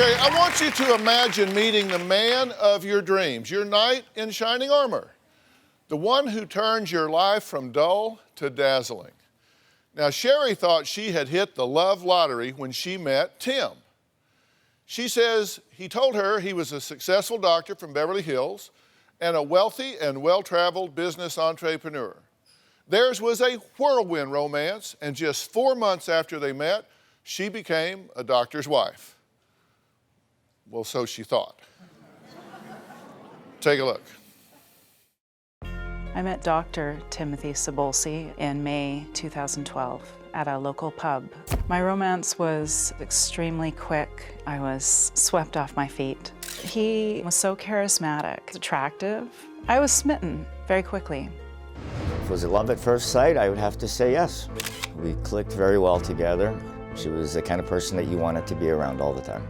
Okay, I want you to imagine meeting the man of your dreams, your knight in shining armor, the one who turns your life from dull to dazzling. Now, Sherry thought she had hit the love lottery when she met Tim. She says he told her he was a successful doctor from Beverly Hills and a wealthy and well-traveled business entrepreneur. Theirs was a whirlwind romance, and just 4 months after they met, she became a doctor's wife. Well, so she thought. Take a look. I met Dr. Timothy Sabolsi in May 2012 at a local pub. My romance was extremely quick. I was swept off my feet. He was so charismatic, attractive. I was smitten very quickly. If it was a love at first sight, I would have to say yes. We clicked very well together. She was the kind of person that you wanted to be around all the time.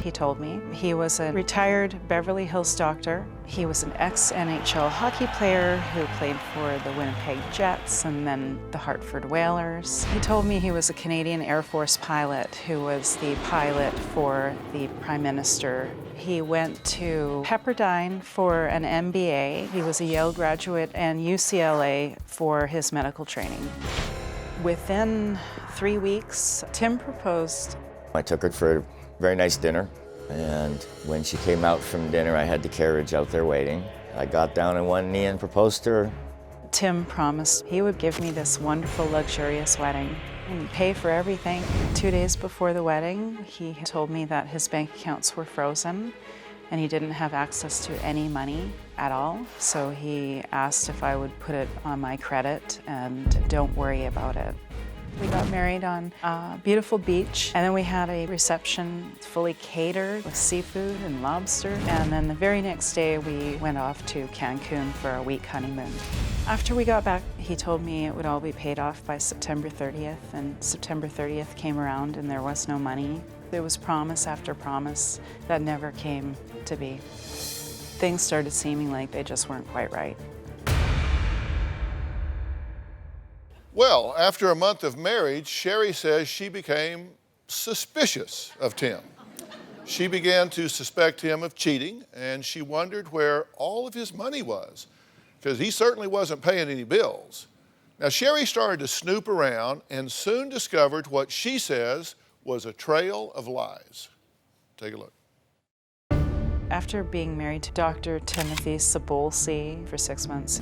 He told me he was a retired Beverly Hills doctor. He was an ex-NHL hockey player who played for the Winnipeg Jets and then the Hartford Whalers. He told me he was a Canadian Air Force pilot who was the pilot for the Prime Minister. He went to Pepperdine for an MBA. He was a Yale graduate and UCLA for his medical training. Within 3 weeks, Tim proposed. I took her for a very nice dinner, and when she came out from dinner, I had the carriage out there waiting. I got down on one knee and proposed to her. Tim promised he would give me this wonderful, luxurious wedding and pay for everything. 2 days before the wedding, he told me that his bank accounts were frozen and he didn't have access to any money at all. So he asked if I would put it on my credit and don't worry about it. We got married on a beautiful beach, and then we had a reception fully catered with seafood and lobster. And then the very next day, we went off to Cancun for a week honeymoon. After we got back, he told me it would all be paid off by September 30th, and September 30th came around and there was no money. There was promise after promise that never came to be. Things started seeming like they just weren't quite right. Well, after a month of marriage, Sherry says she became suspicious of Tim. She began to suspect him of cheating, and she wondered where all of his money was, because he certainly wasn't paying any bills. Now, Sherry started to snoop around and soon discovered what she says was a trail of lies. Take a look. After being married to Dr. Timothy Sabolsi for 6 months,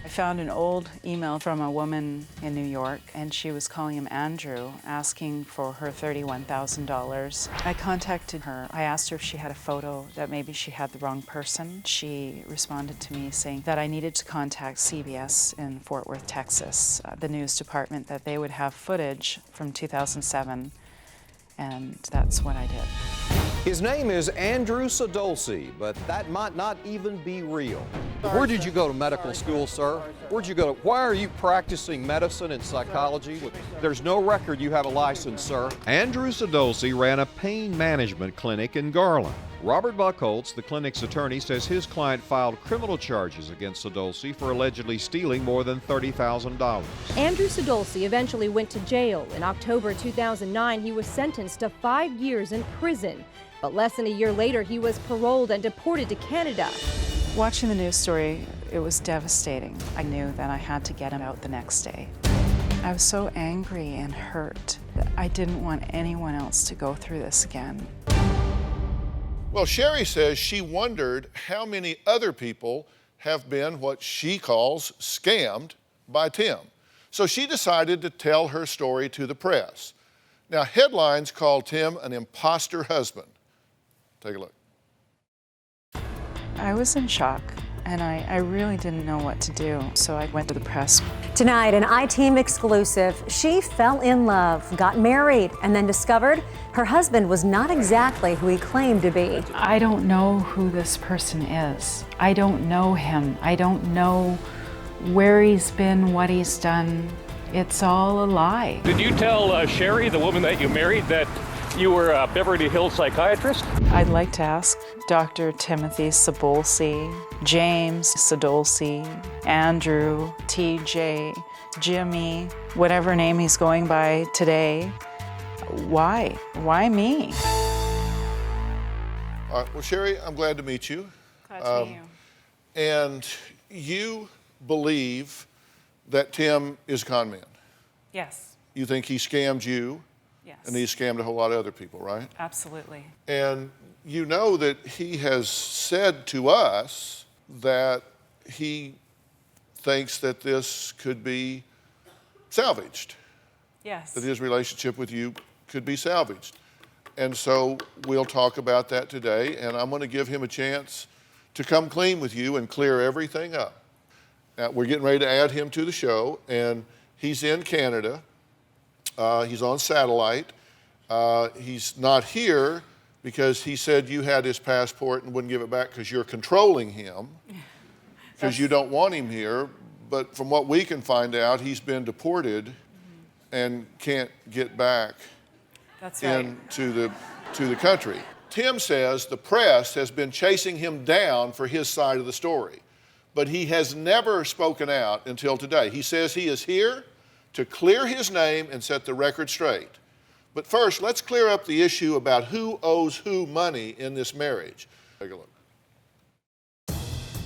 I found an old email from a woman in New York, and she was calling him Andrew, asking for her $31,000. I contacted her. I asked her if she had a photo that maybe she had the wrong person. She responded to me saying that I needed to contact CBS in Fort Worth, Texas, the news department, that they would have footage from 2007, and that's what I did. His name is Andrew Sabolsi, but that might not even be real. Where did you go to medical school, sir? Where'd you go? Why are you practicing medicine and psychology? There's no record you have a license, sir. Andrew Sabolsi ran a pain management clinic in Garland. Robert Buckholtz, the clinic's attorney, says his client filed criminal charges against Sabolsi for allegedly stealing more than $30,000. Andrew Sabolsi eventually went to jail. In October 2009, he was sentenced to 5 years in prison. But less than a year later, he was paroled and deported to Canada. Watching the news story, it was devastating. I knew that I had to get him out the next day. I was so angry and hurt that I didn't want anyone else to go through this again. Well, Sherry says she wondered how many other people have been what she calls scammed by Tim. So she decided to tell her story to the press. Now, headlines called Tim an imposter husband. Take a look. I was in shock, and I really didn't know what to do, so I went to the press. Tonight, an I-Team exclusive. She fell in love, got married, and then discovered her husband was not exactly who he claimed to be. I don't know who this person is. I don't know him. I don't know where he's been, what he's done. It's all a lie. Did you tell Sherry, the woman that you married, that you were a Beverly Hills psychiatrist? I'd like to ask Dr. Timothy Sabolsi, James Sabolsi, Andrew, TJ, Jimmy, whatever name he's going by today, why? Why me? All right, well, Sherry, I'm glad to meet you. Glad to meet you. And you believe that Tim is a con man. Yes. You think he scammed you, Yes. and he scammed a whole lot of other people, right? Absolutely. And you know that he has said to us that he thinks that this could be salvaged, Yes. that his relationship with you could be salvaged. And so we'll talk about that today, and I'm going to give him a chance to come clean with you and clear everything up. Now, we're getting ready to add him to the show, and he's in Canada. He's on satellite. He's not here because he said you had his passport and wouldn't give it back because you're controlling him, because you don't want him here. But from what we can find out, he's been deported and can't get back That's right. into the country. Tim says the press has been chasing him down for his side of the story, but he has never spoken out until today. He says he is here to clear his name and set the record straight. But first, let's clear up the issue about who owes who money in this marriage. Take a look.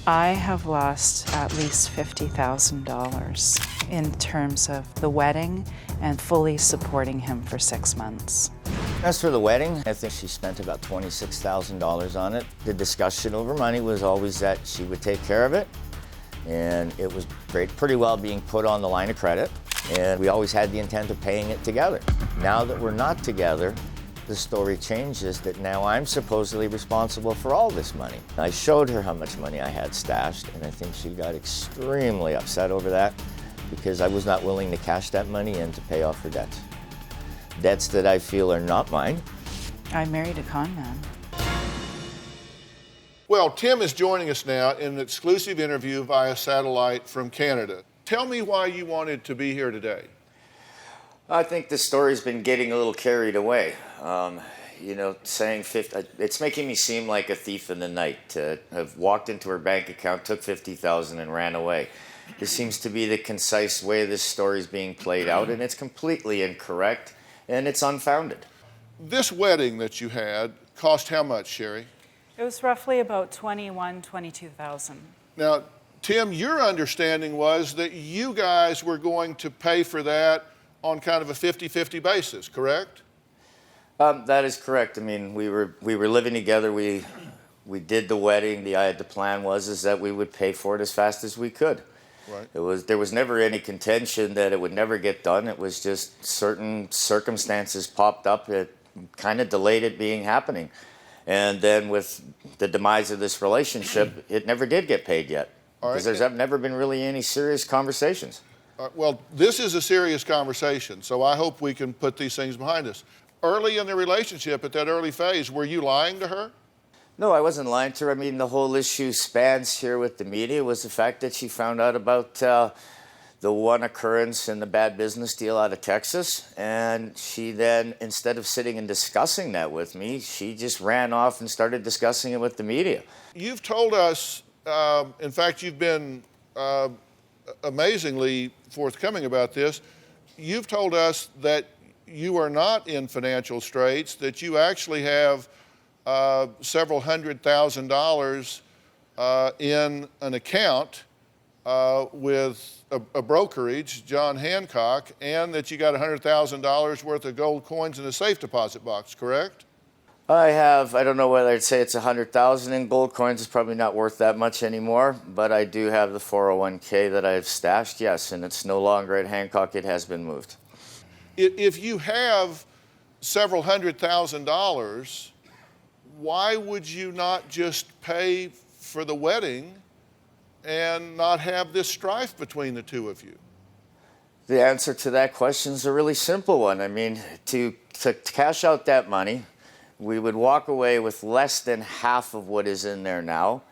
I have lost at least $50,000 in terms of the wedding and fully supporting him for 6 months. As for the wedding, I think she spent about $26,000 on it. The discussion over money was always that she would take care of it, and it was pretty well being put on the line of credit, and we always had the intent of paying it together. Now that we're not together, the story changes that now I'm supposedly responsible for all this money. I showed her how much money I had stashed, and I think she got extremely upset over that because I was not willing to cash that money in to pay off her debts. Debts that I feel are not mine. I married a con man. Well, Tim is joining us now in an exclusive interview via satellite from Canada. Tell me why you wanted to be here today. I think the story's been getting a little carried away. Saying 50, it's making me seem like a thief in the night to have walked into her bank account, took $50,000 and ran away. This seems to be the concise way this story's being played out, and it's completely incorrect, and it's unfounded. This wedding that you had cost how much, Sherry? It was roughly about $22,000. Now, Tim, your understanding was that you guys were going to pay for that on kind of a 50-50 basis, correct? That is correct. I mean, we were living together. We did the wedding. The plan was that we would pay for it as fast as we could. Right. There was never any contention that it would never get done. It was just certain circumstances popped up that kind of delayed it happening. And then with the demise of this relationship, it never did get paid yet. Because there's never been really any serious conversations. Well, this is a serious conversation, so I hope we can put these things behind us. Early in the relationship, at that early phase, were you lying to her? No, I wasn't lying to her. I mean, the whole issue spans here with the media was the fact that she found out about the one occurrence in the bad business deal out of Texas. And she then, instead of sitting and discussing that with me, she just ran off and started discussing it with the media. You've told us, in fact, you've been amazingly forthcoming about this. You've told us that you are not in financial straits, that you actually have several $100,000 in an account with a brokerage, John Hancock, and that you got $100,000 worth of gold coins in a safe deposit box, correct? I don't know whether I'd say it's 100,000 in gold coins. It's probably not worth that much anymore, but I do have the 401k that I've stashed, yes, and it's no longer at Hancock. It has been moved. If you have several $100,000, why would you not just pay for the wedding and not have this strife between the two of you? The answer to that question is a really simple one. I mean, to cash out that money, we would walk away with less than half of what is in there now.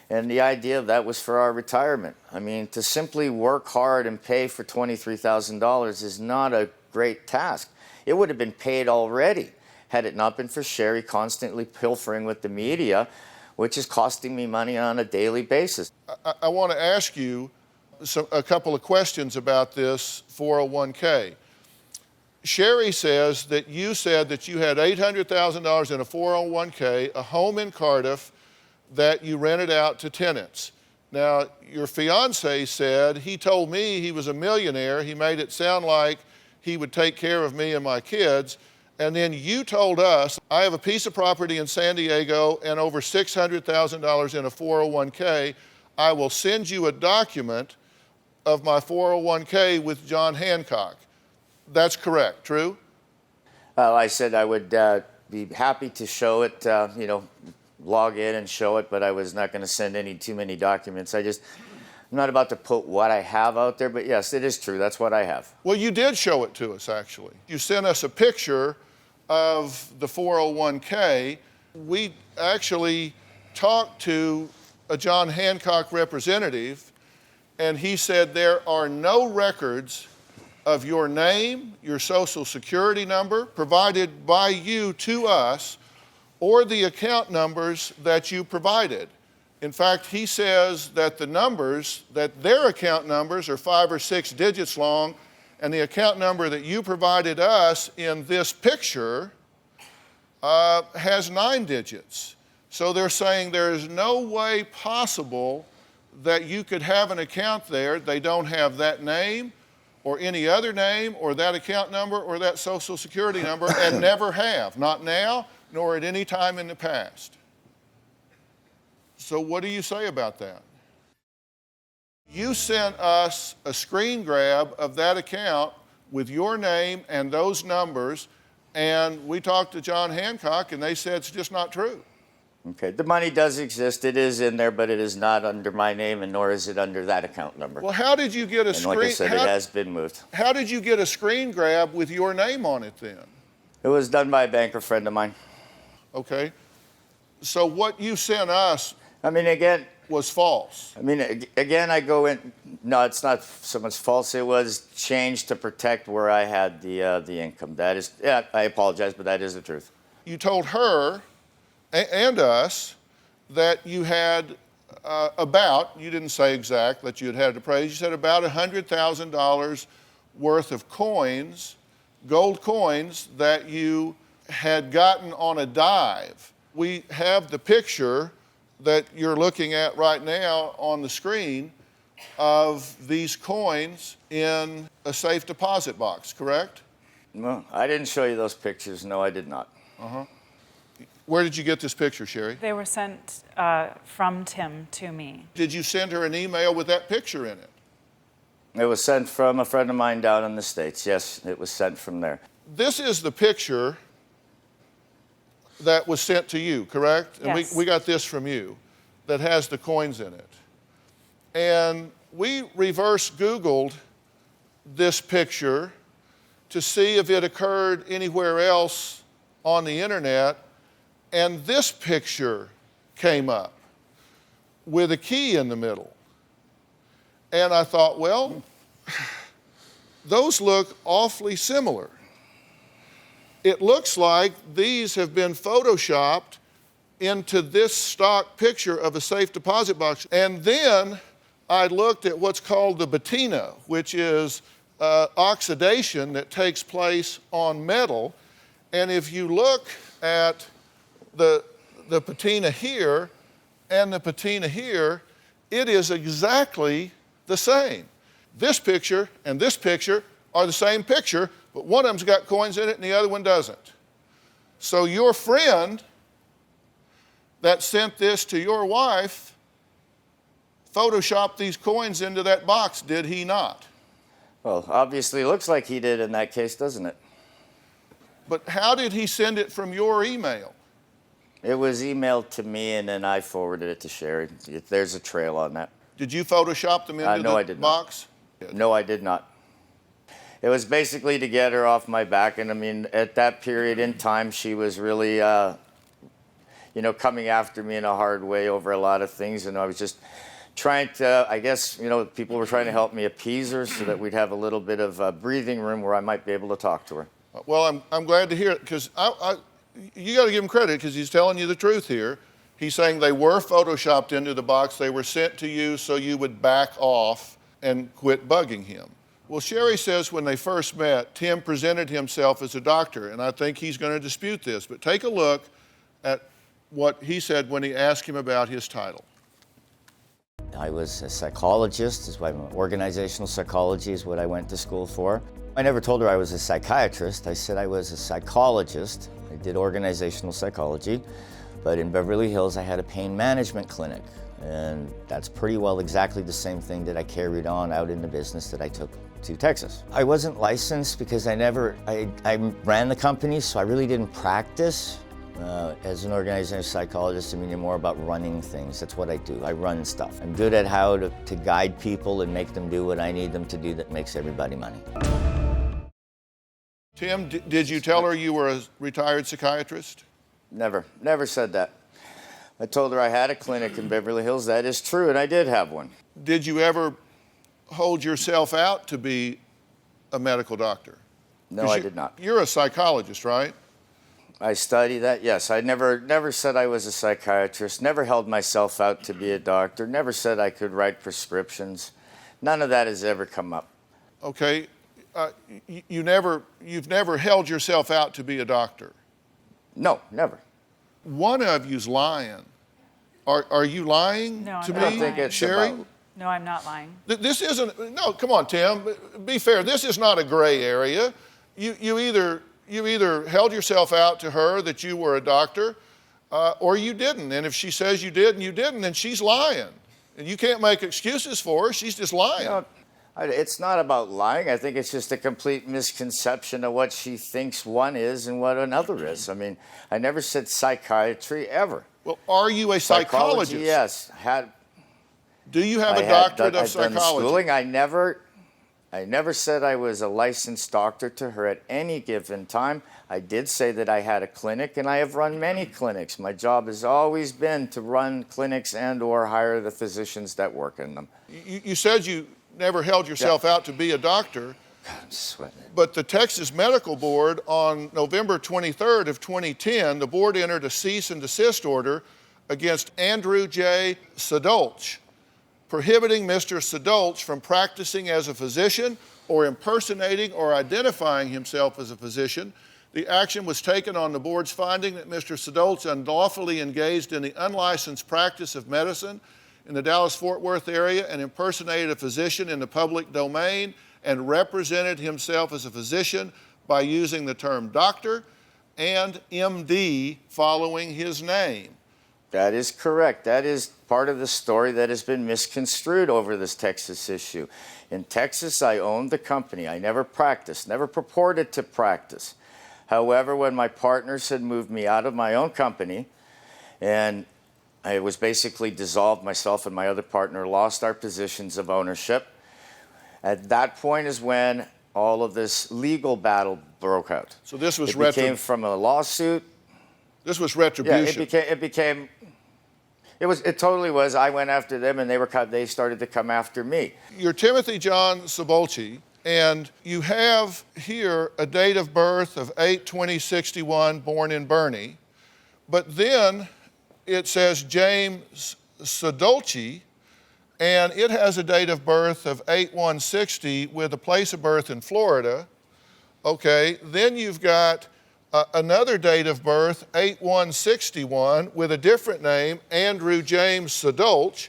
And the idea of that was for our retirement. I mean, to simply work hard and pay for $23,000 is not a great task. It would have been paid already had it not been for Sherry constantly pilfering with the media, which is costing me money on a daily basis. I want to ask you a couple of questions about this 401k. Sherry says that you said that you had $800,000 in a 401k, a home in Cardiff that you rented out to tenants. Now, your fiancé said he told me he was a millionaire. He made it sound like he would take care of me and my kids. And then you told us, I have a piece of property in San Diego and over $600,000 in a 401k. I will send you a document of my 401k with John Hancock. That's correct, true? I said I would be happy to show it, log in and show it, but I was not going to send too many documents. I'm not about to put what I have out there, but yes, it is true. That's what I have. Well, you did show it to us, actually. You sent us a picture of the 401k. We actually talked to a John Hancock representative, and he said there are no records of your name, your social security number provided by you to us, or the account numbers that you provided. In fact, he says that their account numbers are 5 or 6 digits long, and the account number that you provided us in this picture has 9 digits. So they're saying there is no way possible that you could have an account there. They don't have that name or any other name or that account number or that social security number and never have, not now nor at any time in the past. So what do you say about that? You sent us a screen grab of that account with your name and those numbers, and we talked to John Hancock, and they said it's just not true. Okay, the money does exist. It is in there, but it is not under my name, and nor is it under that account number. Well, how did you get a screen? Like I said, it has been moved. How did you get a screen grab with your name on it then? It was done by a banker friend of mine. Okay. So what you sent us, again, was false. Again, I go in. No, it's not so much false. It was changed to protect where I had the income. That is, I apologize, but that is the truth. You told her and us that you had you didn't say exact, that you had appraised, you said about $100,000 worth of coins, gold coins, that you had gotten on a dive. We have the picture that you're looking at right now on the screen of these coins in a safe deposit box, correct? No, I didn't show you those pictures. No, I did not. Uh-huh. Where did you get this picture, Sherry? They were sent from Tim to me. Did you send her an email with that picture in it? It was sent from a friend of mine down in the States. Yes, it was sent from there. This is the picture that was sent to you, correct? Yes. And we got this from you that has the coins in it. And we reverse Googled this picture to see if it occurred anywhere else on the internet, and this picture came up with a key in the middle. And I thought, well, those look awfully similar. It looks like these have been photoshopped into this stock picture of a safe deposit box. And then I looked at what's called the patina, which is oxidation that takes place on metal. And if you look at the patina here and the patina here, it is exactly the same. This picture and this picture are the same picture, but one of them's got coins in it and the other one doesn't. So your friend that sent this to your wife photoshopped these coins into that box, did he not? Well, obviously it looks like he did in that case, doesn't it? But how did he send it from your email? It was emailed to me, and then I forwarded it to Sherry. There's a trail on that. Did you Photoshop them into no, I the did box? Not. No, I did not. It was basically to get her off my back, and at that period in time, she was really, coming after me in a hard way over a lot of things, and I was just trying to, I guess, people were trying to help me appease her so that we'd have a little bit of breathing room where I might be able to talk to her. Well, I'm glad to hear it, because you got to give him credit, because he's telling you the truth here. He's saying they were photoshopped into the box. They were sent to you so you would back off and quit bugging him. Well, Sherry says when they first met, Tim presented himself as a doctor, and I think he's going to dispute this. But take a look at what he said when he asked him about his title. I was a psychologist, organizational psychology is what I went to school for. I never told her I was a psychiatrist. I said I was a psychologist. I did organizational psychology, but in Beverly Hills I had a pain management clinic. And that's pretty well exactly the same thing that I carried on out in the business that I took to Texas. I wasn't licensed because I ran the company, so I really didn't practice. As an organizational psychologist, I mean, you're more about running things. That's what I do. I run stuff. I'm good at how to guide people and make them do what I need them to do that makes everybody money. Tim, did you tell her you were a retired psychiatrist? Never said that. I told her I had a clinic in Beverly Hills. That is true, and I did have one. Did you ever hold yourself out to be a medical doctor? No, I did not. You're a psychologist, right? I study that, yes. I never said I was a psychiatrist, never held myself out to be a doctor, never said I could write prescriptions. None of that has ever come up. Okay, you've never held yourself out to be a doctor? No, never. One of you's lying. Are you lying No, to I'm me, not lying. Sherry? No, I'm not lying. This isn't, no, come on, Tim, be fair. This is not a gray area. You either held yourself out to her that you were a doctor or you didn't. And if she says you did and you didn't, then she's lying. And you can't make excuses for her. She's just lying. No, it's not about lying. I think it's just a complete misconception of what she thinks one is and what another is. I mean, I never said psychiatry ever. Well, are you a psychologist? Psychology, yes. Do you have a doctorate of I've done psychology? schooling. I never said I was a licensed doctor to her at any given time. I did say that I had a clinic, and I have run many clinics. My job has always been to run clinics and or hire the physicians that work in them. You said you never held yourself out to be a doctor. I'm sweating it. But the Texas Medical Board on November 23rd of 2010, the board entered a cease and desist order against Andrew J. Sadolch, prohibiting Mr. Sadolch from practicing as a physician or impersonating or identifying himself as a physician. The action was taken on the board's finding that Mr. Sadolch unlawfully engaged in the unlicensed practice of medicine in the Dallas-Fort Worth area and impersonated a physician in the public domain and represented himself as a physician by using the term doctor and MD following his name. That is correct. That is part of the story that has been misconstrued over this Texas issue. In Texas, I owned the company. I never practiced, never purported to practice. However, when my partners had moved me out of my own company, and I was basically dissolved, myself and my other partner lost our positions of ownership. At that point is when all of this legal battle broke out. So this was It came from a lawsuit. This was retribution. It totally was. I went after them, and they started to come after me. You're Timothy John Sabolchi, and you have here a date of birth of 8/20/61, born in Bernie, but then it says James Sadolchi, and it has a date of birth of 8/1/60 with a place of birth in Florida. Okay, then you've got another date of birth, 8/1/61, with a different name, Andrew James Sadolch.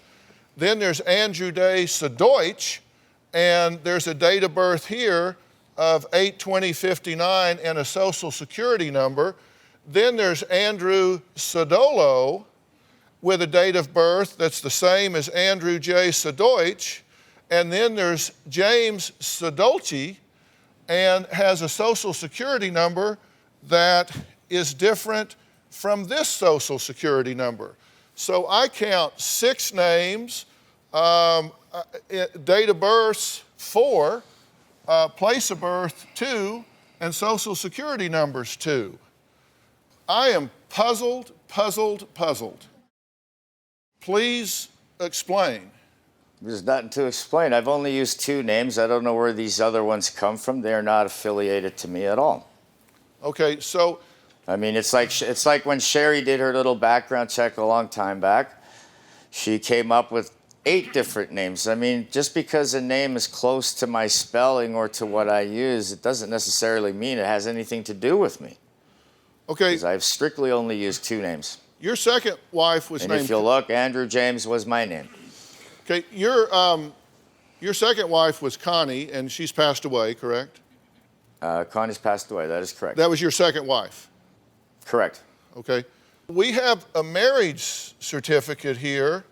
Then there's Andrew Day Sadoich, and there's a date of birth here of 8/20/59 and a social security number. Then there's Andrew Sadolo with a date of birth that's the same as Andrew J. Sadoich. And then there's James Sadolchi and has a social security number that is different from this social security number. So I count 6 names, date of birth 4, place of birth 2, and social security numbers 2. I am puzzled. Please explain. There's nothing to explain. I've only used 2 names. I don't know where these other ones come from. They're not affiliated to me at all. Okay, so I mean, it's like when Sherry did her little background check a long time back. She came up with 8 different names. I mean, just because a name is close to my spelling or to what I use, it doesn't necessarily mean it has anything to do with me. Okay. Because I've strictly only used 2 names. Your second wife was And named... if you look, Andrew James was my name. Okay, your second wife was Connie, and she's passed away, correct? Connie's passed away, that is correct. That was your second wife? Correct. Okay. We have a marriage certificate here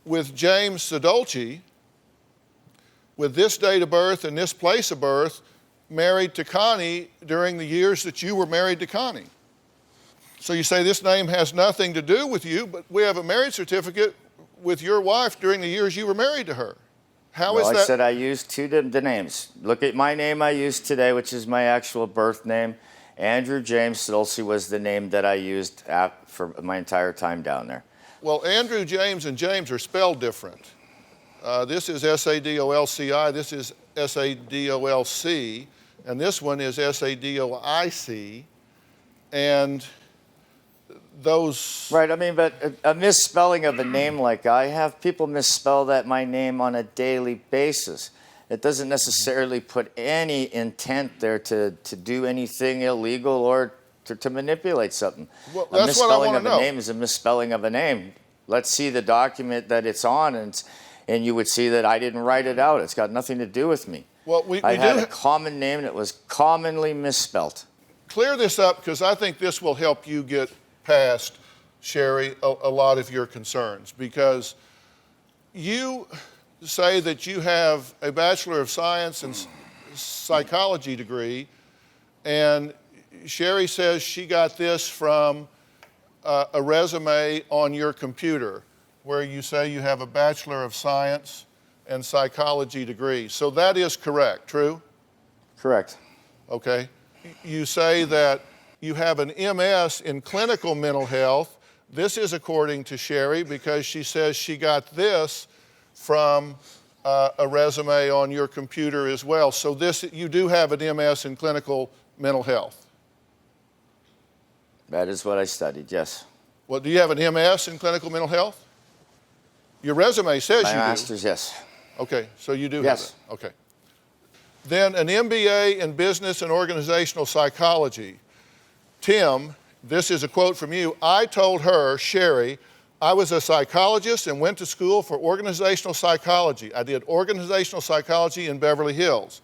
with James Corden, with this date of birth and this place of birth, married to Connie during the years that you were married to Connie. So you say this name has nothing to do with you, but we have a marriage certificate with your wife during the years you were married to her. How is that? I said I used the names. Look at my name I used today, which is my actual birth name. Andrew James Corden was the name that I used for my entire time down there. Well, Andrew James and James are spelled different. This is S-A-D-O-L-C-I, this is S-A-D-O-L-C, and this one is S-A-D-O-I-C, and those... Right, I mean, but a misspelling of a name like I have, people misspell my name on a daily basis. It doesn't necessarily put any intent there to do anything illegal or to manipulate something. Well, a that's what I misspelling want of to know. a name is a misspelling of a name. Let's see the document that it's on, and you would see that I didn't write it out. It's got nothing to do with me. Well, I had a common name, and it was commonly misspelt. Clear this up, because I think this will help you get past, Sherry, a lot of your concerns, because you say that you have a Bachelor of Science and Psychology degree, and Sherry says she got this from a resume on your computer where you say you have a Bachelor of Science and Psychology degree. So that is correct, true? Correct. Okay. You say that you have an MS in clinical mental health. This is according to Sherry because she says she got this from a resume on your computer as well. So you do have an MS in clinical mental health. That is what I studied, yes. Well, do you have an MS in clinical mental health? Your resume says my you master's, do. yes. Okay, so you do yes. have that. Okay. Then an MBA in business and organizational psychology. Tim, this is a quote from you. I told her, Sherry, I was a psychologist and went to school for organizational psychology. I did organizational psychology in Beverly Hills.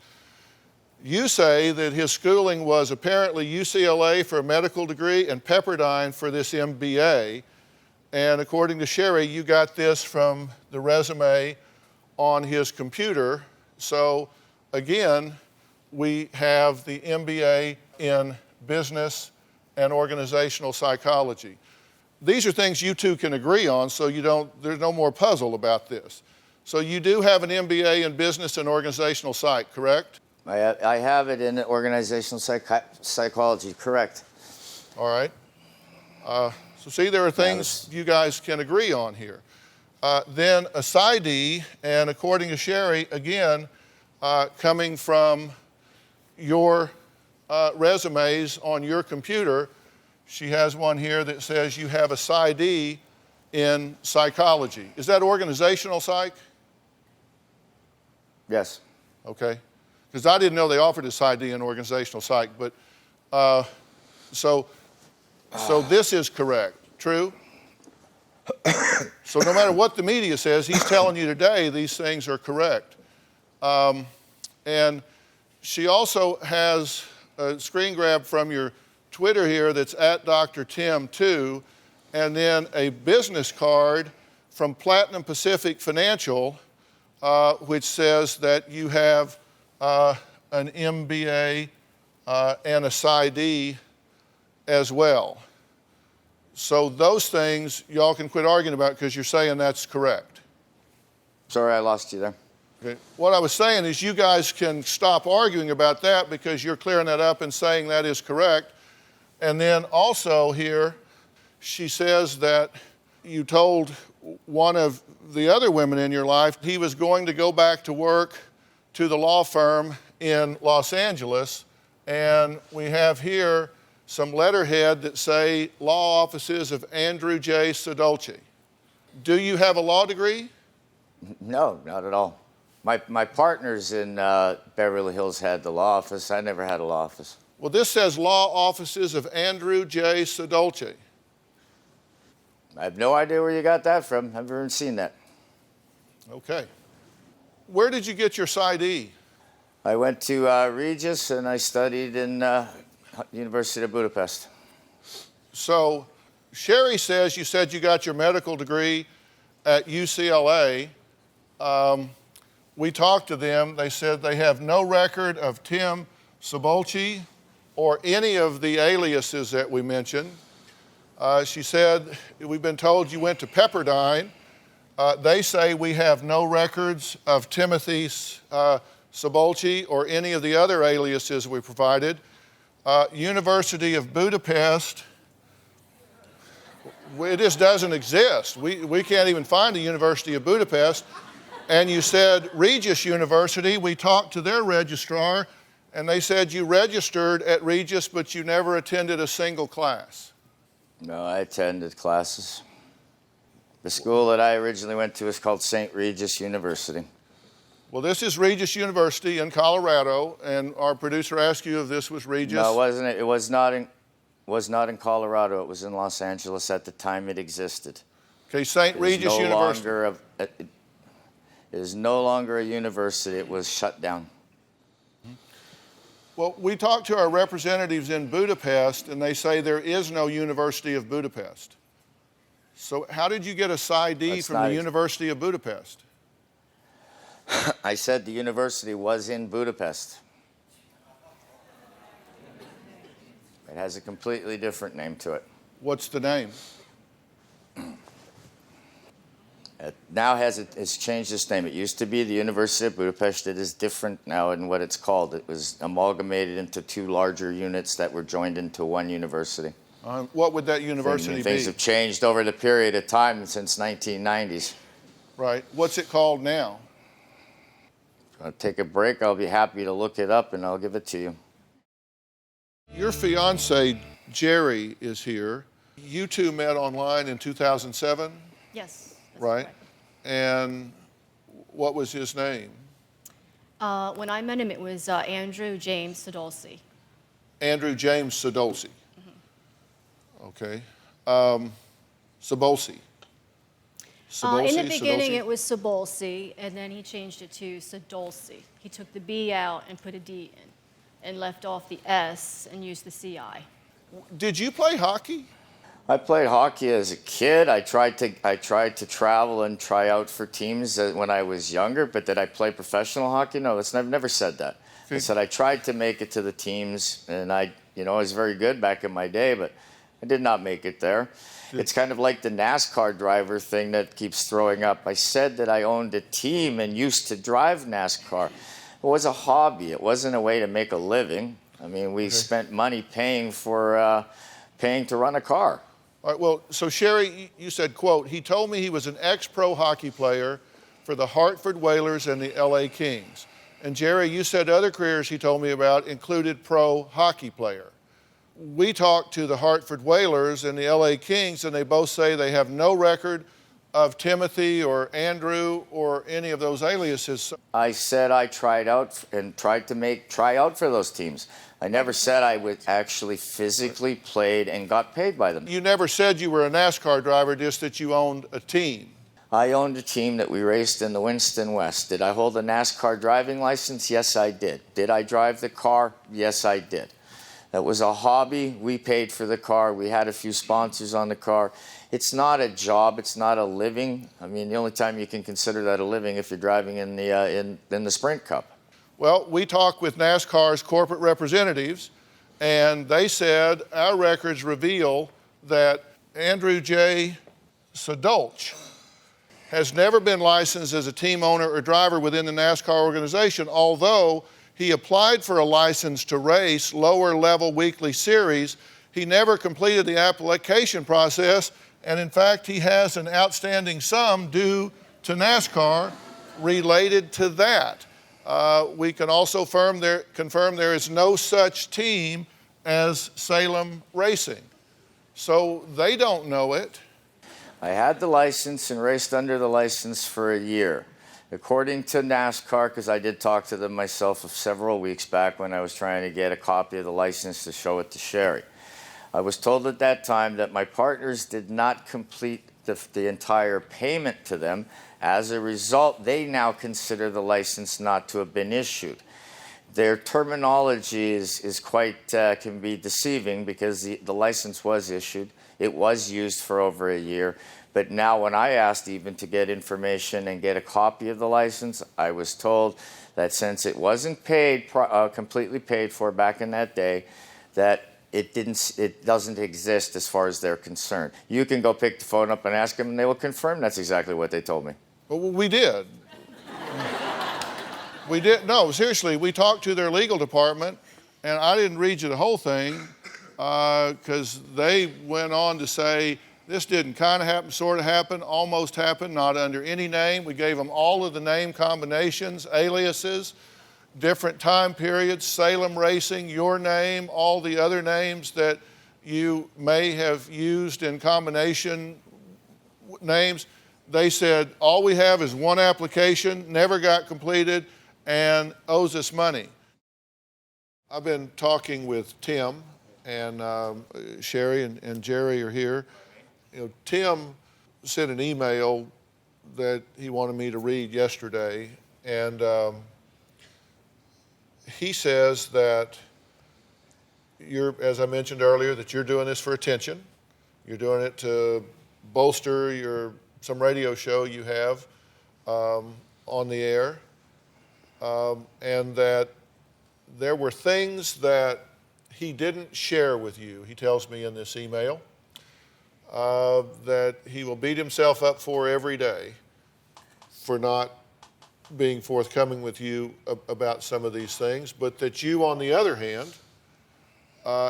You say that his schooling was apparently UCLA for a medical degree and Pepperdine for this MBA. And according to Sherry, you got this from the resume on his computer. So again, we have the MBA in business and organizational psychology. These are things you two can agree on, so there's no more puzzle about this. So you do have an MBA in business and organizational psych, correct? I have it in organizational psychology, correct. All right. So see, there are things you guys can agree on here. Then a PsyD, and according to Sherry, again, coming from your resumes on your computer, she has one here that says you have a PsyD in psychology. Is that organizational psych? Yes. Okay. Because I didn't know they offered a PsyD in organizational psych, but so this is correct, true? So no matter what the media says, he's telling you today these things are correct. And she also has a screen grab from your Twitter here that's at Dr. Tim 2, and then a business card from Platinum Pacific Financial, which says that you have an MBA and a PsyD as well. So those things y'all can quit arguing about because you're saying that's correct. Sorry, I lost you there. Okay. What I was saying is you guys can stop arguing about that because you're clearing that up and saying that is correct. And then also here, she says that you told one of the other women in your life he was going to go back to work to the law firm in Los Angeles. And we have here some letterhead that say law offices of Andrew J. Corden. Do you have a law degree? No, not at all. My partners in Beverly Hills had the law office. I never had a law office. Well, this says law offices of Andrew J. Sodolce. I have no idea where you got that from. I've never even seen that. Okay. Where did you get your PsyD? I went to Regis and I studied in University of Budapest. So Sherry says you said you got your medical degree at UCLA. We talked to them. They said they have no record of Tim Sodolce or any of the aliases that we mentioned. She said, we've been told you went to Pepperdine. They say we have no records of Timothy Sodolce or any of the other aliases we provided. University of Budapest, it just doesn't exist. We can't even find the University of Budapest. And you said Regis University, we talked to their registrar, and they said you registered at Regis, but you never attended a single class. No, I attended classes. The school that I originally went to is called St. Regis University. Well, this is Regis University in Colorado, and our producer asked you if this was Regis. No, it wasn't. It was not in Colorado. It was in Los Angeles at the time it existed. Okay, St. Regis University. It is no longer a university. It was shut down. Well, we talked to our representatives in Budapest, and they say there is no University of Budapest. So how did you get a PsyD from the University of Budapest? I said the university was in Budapest. It has a completely different name to it. What's the name? It now it's changed its name. It used to be the University of Budapest. It is different now in what it's called. It was amalgamated into two larger units that were joined into one university. What would that university be? Things have changed over the period of time since 1990s. Right. What's it called now? I'll take a break. I'll be happy to look it up, and I'll give it to you. Your fiancé, Jerry, is here. You two met online in 2007? Yes. Right. And what was his name? When I met him, it was Andrew James Sodolce. Andrew James Sodolce. Mm-hmm. Okay. Sodolce. In the beginning, it was Sodolce, and then he changed it to Sodolce. He took the B out and put a D in, and left off the S and used the CI. Did you play hockey? I played hockey as a kid. I tried to travel and try out for teams when I was younger, but did I play professional hockey? No, I've never said that. Okay. I said I tried to make it to the teams, and I was very good back in my day, but I did not make it there. It's kind of like the NASCAR driver thing that keeps throwing up. I said that I owned a team and used to drive NASCAR. It was a hobby. It wasn't a way to make a living. I mean, we spent money paying to run a car. All right, well, so Sherry, you said, quote, he told me he was an ex-pro hockey player for the Hartford Whalers and the LA Kings. And Jerry, you said other careers he told me about included pro hockey player. We talked to the Hartford Whalers and the LA Kings, and they both say they have no record of Timothy or Andrew or any of those aliases. I said I tried out and tried to try out for those teams. I never said I would actually physically played and got paid by them. You never said you were a NASCAR driver, just that you owned a team. I owned a team that we raced in the Winston West. Did I hold a NASCAR driving license? Yes, I did. Did I drive the car? Yes, I did. That was a hobby. We paid for the car. We had a few sponsors on the car. It's not a job. It's not a living. I mean, the only time you can consider that a living if you're driving in the Sprint Cup. Well, we talked with NASCAR's corporate representatives, and they said our records reveal that Andrew J. Sodolce has never been licensed as a team owner or driver within the NASCAR organization, although he applied for a license to race lower-level weekly series. He never completed the application process, and in fact, he has an outstanding sum due to NASCAR related to that. We can also confirm there is no such team as Salem Racing. So they don't know it. I had the license and raced under the license for a year. According to NASCAR, because I did talk to them myself several weeks back when I was trying to get a copy of the license to show it to Sherry. I was told at that time that my partners did not complete the entire payment to them. As a result, they now consider the license not to have been issued. Their terminology is quite, can be deceiving because the license was issued. It was used for over a year. But now when I asked even to get information and get a copy of the license, I was told that since it wasn't paid, completely paid for back in that day, that it doesn't exist as far as they're concerned. You can go pick the phone up and ask them and they will confirm that's exactly what they told me. Well, we did. We did. No, seriously, we talked to their legal department, and I didn't read you the whole thing because they went on to say this didn't kind of happen, sort of happen, almost happened, not under any name. We gave them all of the name combinations, aliases, different time periods, Salem Racing, your name, all the other names that you may have used in combination names. They said, all we have is one application, never got completed, and owes us money. I've been talking with Tim, and Sherry and Jerry are here. You know, Tim sent an email that he wanted me to read yesterday, and he says that as I mentioned earlier, that you're doing this for attention. You're doing it to bolster some radio show you have on the air, and that there were things that he didn't share with you, he tells me in this email, that he will beat himself up for every day for not being forthcoming with you about some of these things, but that you, on the other hand,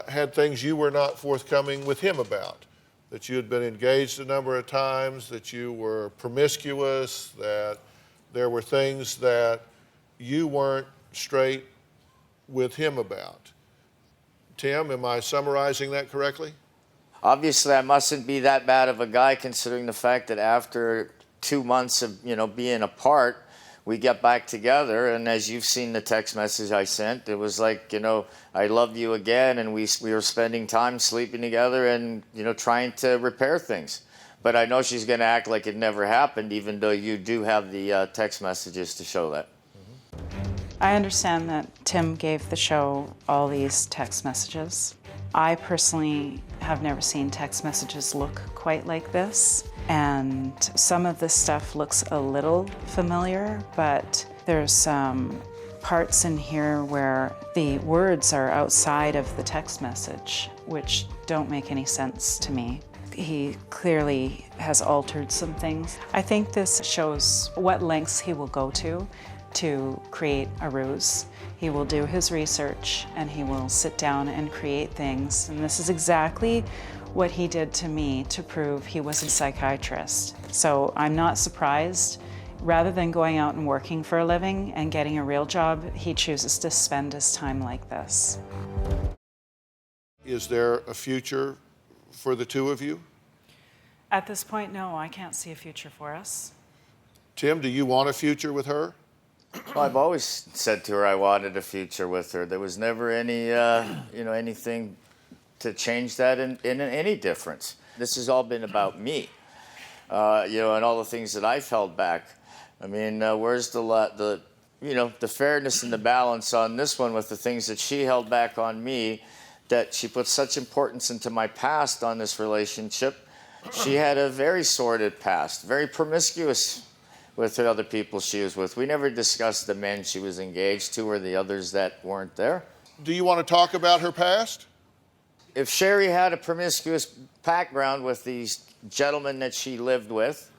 had things you were not forthcoming with him about, that you had been engaged a number of times, that you were promiscuous, that there were things that you weren't straight with him about. Tim, am I summarizing that correctly? Obviously, I mustn't be that bad of a guy considering the fact that after 2 months of being apart, we get back together, and as you've seen the text message I sent, it was like, I love you again, and we were spending time sleeping together and, trying to repair things. But I know she's going to act like it never happened, even though you do have the text messages to show that. I understand that Tim gave the show all these text messages. I personally have never seen text messages look quite like this. And some of this stuff looks a little familiar, but there's some parts in here where the words are outside of the text message, which don't make any sense to me. He clearly has altered some things. I think this shows what lengths he will go to create a ruse. He will do his research and he will sit down and create things. And this is exactly what he did to me to prove he was a psychiatrist. So I'm not surprised. Rather than going out and working for a living and getting a real job, he chooses to spend his time like this. Is there a future for the two of you? At this point, no, I can't see a future for us. Tim, do you want a future with her? Well, I've always said to her I wanted a future with her. There was never any, anything to change that in any difference. This has all been about me, and all the things that I've held back. I mean, where's the fairness and the balance on this one with the things that she held back on me, that she put such importance into my past on this relationship. She had a very sordid past, very promiscuous with the other people she was with. We never discussed the men she was engaged to or the others that weren't there. Do you want to talk about her past? If Sherry had a promiscuous background with these gentlemen that she lived with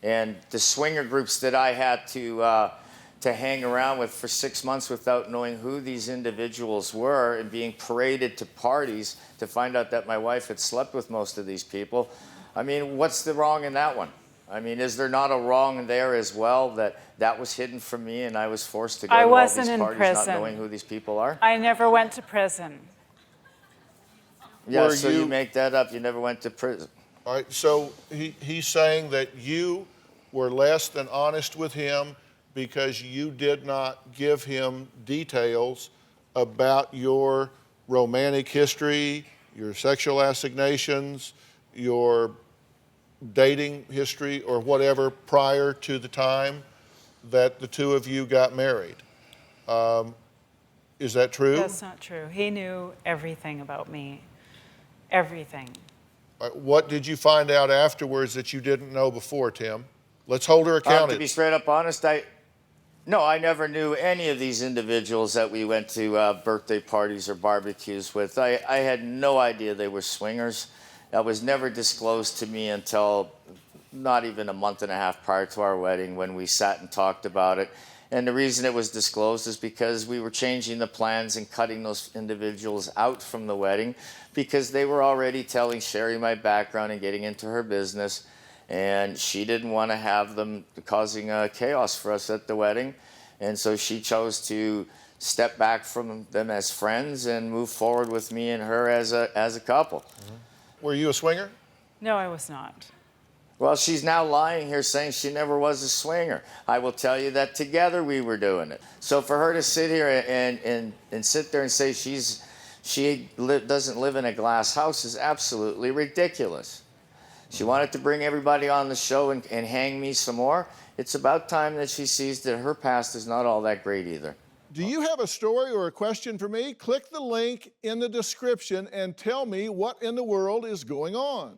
and the swinger groups that I had to hang around with for 6 months without knowing who these individuals were and being paraded to parties to find out that my wife had slept with most of these people, I mean, what's the wrong in that one? I mean, is there not a wrong there as well that was hidden from me and I was forced to go to all these parties not knowing who these people are? I never went to prison. Yeah, so you make that up. You never went to prison. All right, so he's saying that you were less than honest with him because you did not give him details about your romantic history, your sexual assignations, your dating history, or whatever prior to the time that the two of you got married. Is that true? That's not true. He knew everything about me. Everything. What did you find out afterwards that you didn't know before, Tim? Let's hold her accountable. To be straight up honest, I never knew any of these individuals that we went to birthday parties or barbecues with. I had no idea they were swingers. That was never disclosed to me until not even a month and a half prior to our wedding, when we sat and talked about it. And the reason it was disclosed is because we were changing the plans and cutting those individuals out from the wedding, because they were already telling Sherry my background and getting into her business. And she didn't want to have them causing chaos for us at the wedding. And so she chose to step back from them as friends and move forward with me and her as a couple. Were you a swinger? No, I was not. Well, she's now lying here saying she never was a swinger. I will tell you that together we were doing it. So for her to sit here and sit there and say she doesn't live in a glass house is absolutely ridiculous. She wanted to bring everybody on the show and hang me some more. It's about time that she sees that her past is not all that great either. Do you have a story or a question for me? Click the link in the description and tell me what in the world is going on.